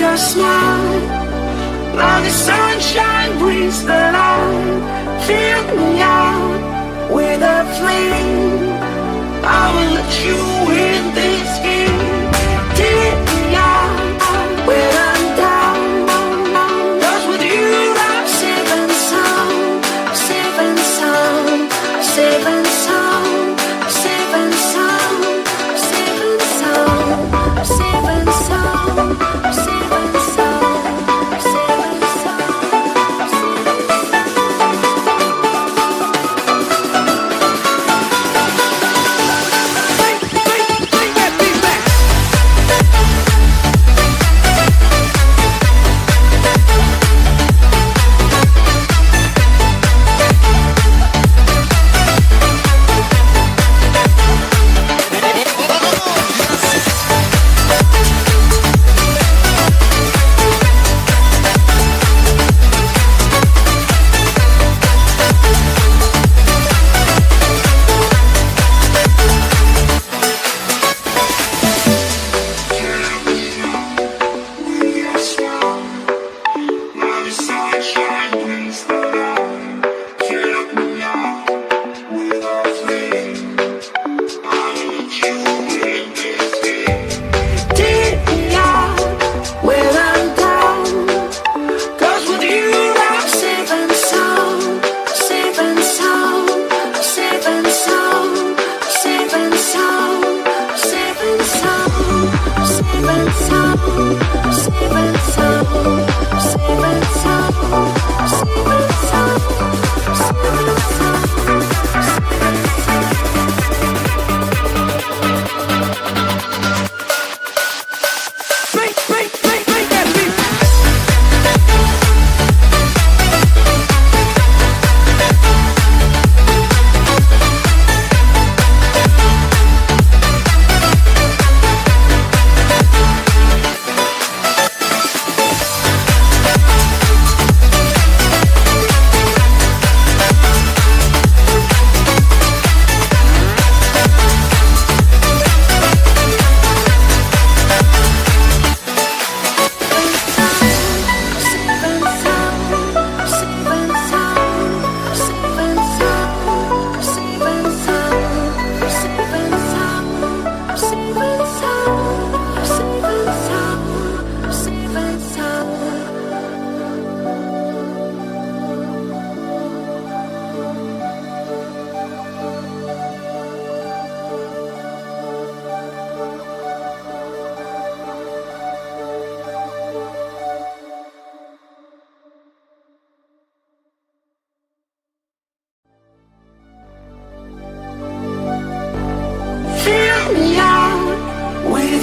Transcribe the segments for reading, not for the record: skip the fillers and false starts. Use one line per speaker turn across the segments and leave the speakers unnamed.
your smile. Now the sunshine brings the light. Fill me out with a flame. I will let you in this game. Take me out when I'm down. 'Cause with you I'm safe and sound. Safe and sound. Safe and sound. Safe and sound. Safe and sound. Safe and sound. Safe and sound. Safe and sound.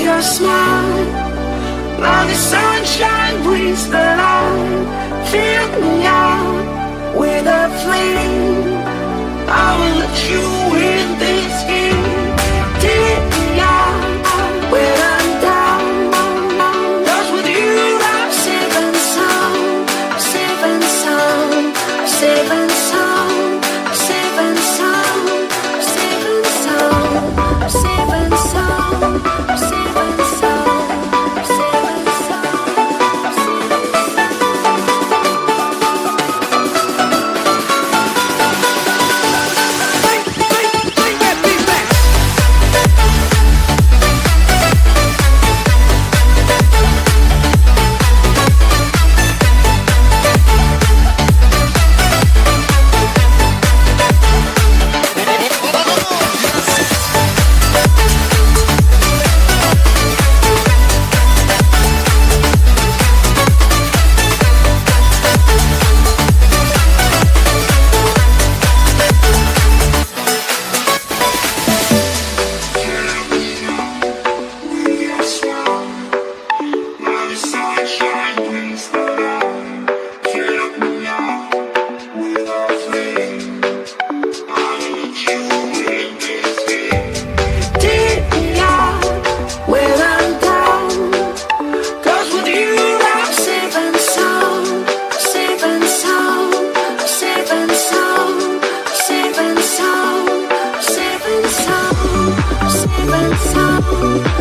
Your smile, now the sunshine brings the light. Fill me out with a flame. I will let you in this game. Take me out when I'm down. 'Cause with you I'm safe and sound. Safe and sound. Safe and sound. Safe and sound. Safe and sound. Safe and sound. Safe and sound. Safe and sound. Safe and sound.